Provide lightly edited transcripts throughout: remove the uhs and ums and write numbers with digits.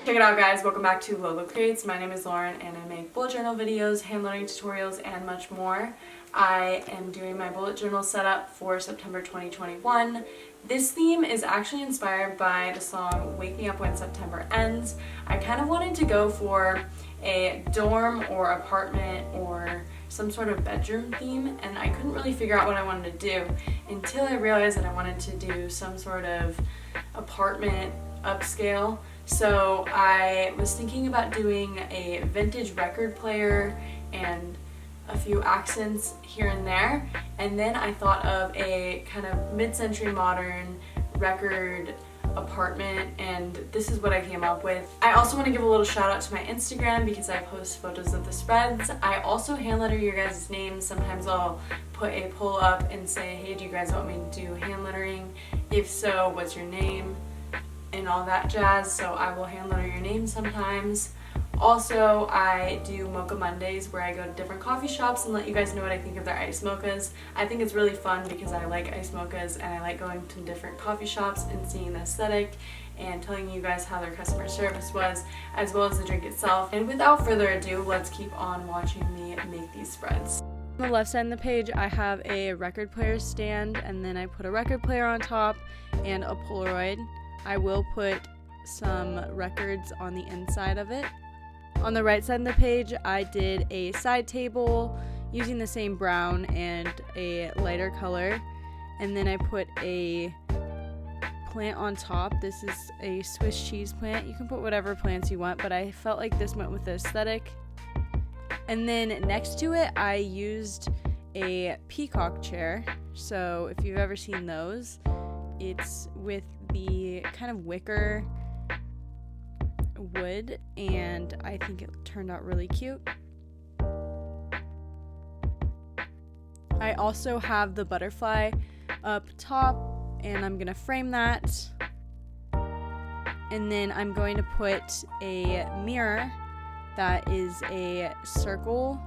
Check it out, guys. Welcome back to Lolo Creates. My name is Lauren and I make bullet journal videos, hand lettering tutorials, and much more. I am doing my bullet journal setup for September 2021. This theme is actually inspired by the song Wake Me Up When September Ends. I kind of wanted to go for a dorm or apartment or some sort of bedroom theme, and I couldn't really figure out what I wanted to do until I realized that I wanted to do some sort of apartment upscale. So I was thinking about doing a vintage record player and a few accents here and there, and then I thought of a kind of mid-century modern record apartment, and this is what I came up with. I also want to give a little shout out to my Instagram because I post photos of the spreads. I also hand letter your guys' names. Sometimes I'll put a poll up and say, hey, do you guys want me to do hand lettering? If so, what's your name? And all that jazz, so I will hand letter your name sometimes. Also, I do Mocha Mondays where I go to different coffee shops and let you guys know what I think of their iced mochas. I think it's really fun because I like iced mochas and I like going to different coffee shops and seeing the aesthetic and telling you guys how their customer service was, as well as the drink itself. And without further ado, let's keep on watching me make these spreads. On the left side of the page, I have a record player stand, and then I put a record player on top and a Polaroid. I will put some records on the inside of it. On the right side of the page, I did a side table using the same brown and a lighter color, and then I put a plant on top. This is a Swiss cheese plant. You can put whatever plants you want, but I felt like this went with the aesthetic. And then next to it, I used a peacock chair. So if you've ever seen those, it's with the kind of wicker wood, and I think it turned out really cute. I also have the butterfly up top, and I'm gonna frame that, and then I'm going to put a mirror that is a circle,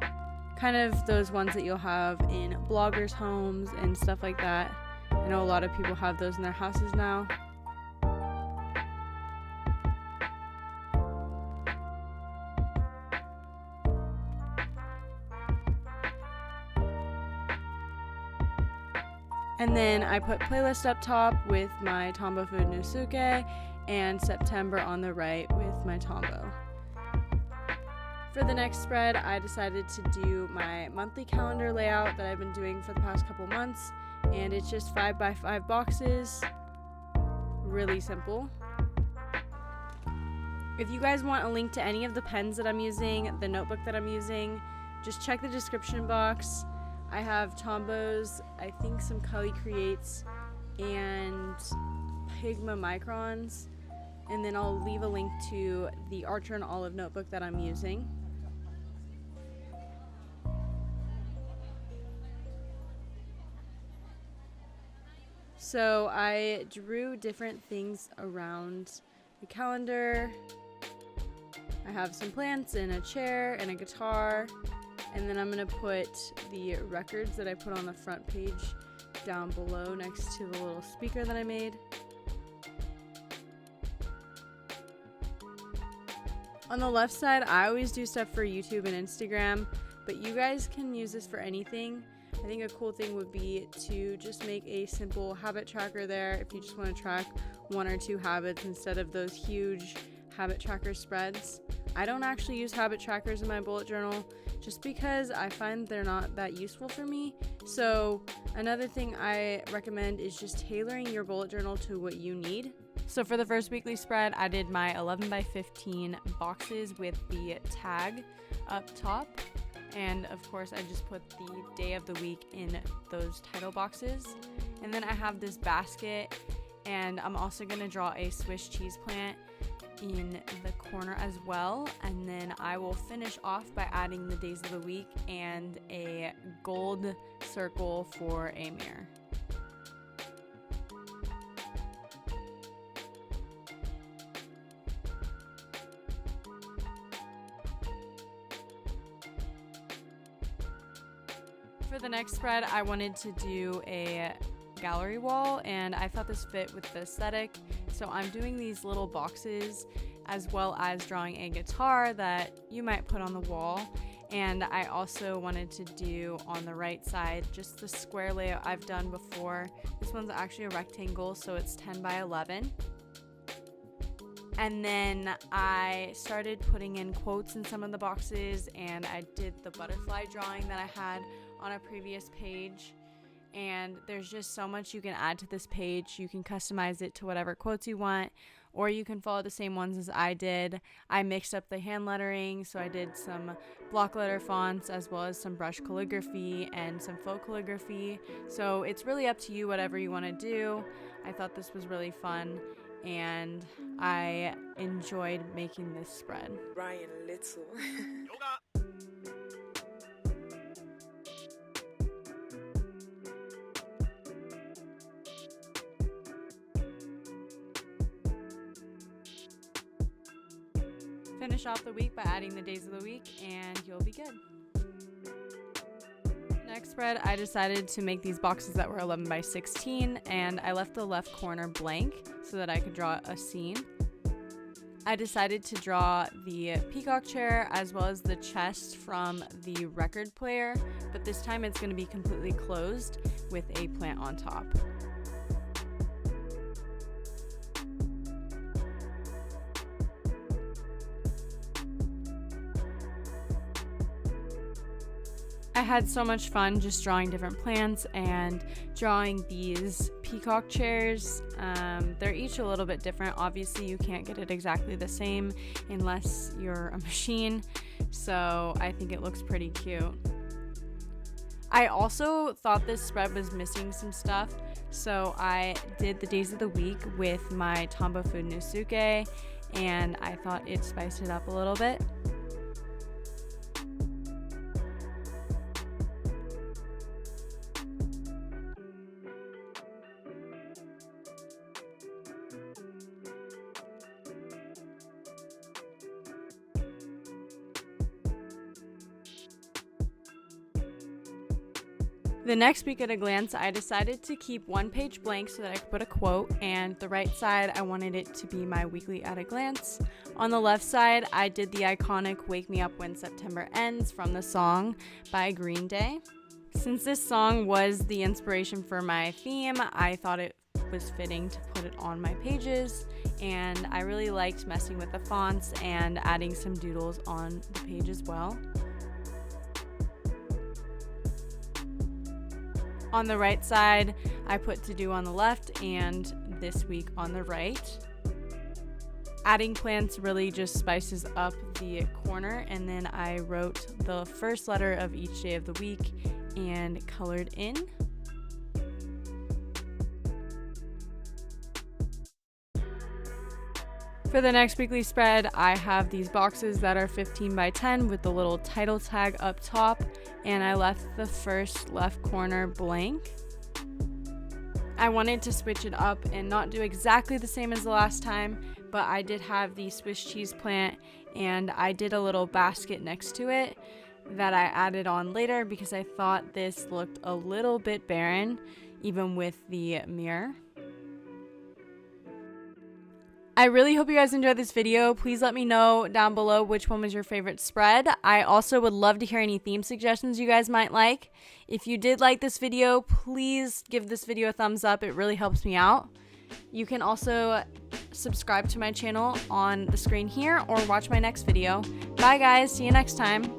kind of those ones that you'll have in bloggers' homes and stuff like that. I know a lot of people have those in their houses now. And then I put playlist up top with my Tombow Food Nosuke and September on the right with my Tombow. For the next spread, I decided to do my monthly calendar layout that I've been doing for the past couple months, and it's just 5x5 boxes, really simple. If you guys want a link to any of the pens that I'm using, the notebook that I'm using, just check the description box. I have Tombows, I think some Cully Creates, and Pigma Microns, and then I'll leave a link to the Archer and Olive notebook that I'm using. So I drew different things around the calendar. I have some plants and a chair and a guitar, and then I'm going to put the records that I put on the front page down below next to the little speaker that I made. On the left side, I always do stuff for YouTube and Instagram, but you guys can use this for anything. I think a cool thing would be to just make a simple habit tracker there if you just want to track 1 or 2 habits instead of those huge habit tracker spreads. I don't actually use habit trackers in my bullet journal just because I find they're not that useful for me. So another thing I recommend is just tailoring your bullet journal to what you need. So for the first weekly spread, I did my 11x15 boxes with the tag up top. And of course, I just put the day of the week in those title boxes. And then I have this basket, and I'm also going to draw a Swiss cheese plant in the corner as well. And then I will finish off by adding the days of the week and a gold circle for a mirror. For the next spread, I wanted to do a gallery wall, and I thought this fit with the aesthetic, So I'm doing these little boxes as well as drawing a guitar that you might put on the wall. And I also wanted to do on the right side just the square layout I've done before. This one's actually a rectangle, so it's 10 by 11. And then I started putting in quotes in some of the boxes, and I did the butterfly drawing that I had on a previous page. And there's just so much you can add to this page. You can customize it to whatever quotes you want, or you can follow the same ones as I did. I mixed up the hand lettering, so I did some block letter fonts as well as some brush calligraphy and some faux calligraphy. So it's really up to you, whatever you want to do. I thought this was really fun, and I enjoyed making this spread. Ryan Little. Finish off the week by adding the days of the week and you'll be good. Next spread, I decided to make these boxes that were 11 by 16, and I left the left corner blank so that I could draw a scene. I decided to draw the peacock chair as well as the chest from the record player, but this time it's going to be completely closed with a plant on top. I had so much fun just drawing different plants and drawing these peacock chairs. They're each a little bit different. Obviously, you can't get it exactly the same unless you're a machine, so I think it looks pretty cute. I also thought this spread was missing some stuff, so I did the days of the week with my Tombow Food Nusuke, and I thought it spiced it up a little bit. The next week at a glance, I decided to keep one page blank so that I could put a quote, and the right side, I wanted it to be my weekly at a glance. On the left side, I did the iconic Wake Me Up When September Ends from the song by Green Day. Since this song was the inspiration for my theme, I thought it was fitting to put it on my pages, and I really liked messing with the fonts and adding some doodles on the page as well. On the right side, I put to do on the left and this week on the right. Adding plants really just spices up the corner, and then I wrote the first letter of each day of the week and colored in. For the next weekly spread, I have these boxes that are 15 by 10 with the little title tag up top, and I left the first left corner blank. I wanted to switch it up and not do exactly the same as the last time, but I did have the Swiss cheese plant, and I did a little basket next to it that I added on later because I thought this looked a little bit barren, even with the mirror. I really hope you guys enjoyed this video. Please let me know down below which one was your favorite spread. I also would love to hear any theme suggestions you guys might like. If you did like this video, please give this video a thumbs up. It really helps me out. You can also subscribe to my channel on the screen here or watch my next video. Bye guys, see you next time.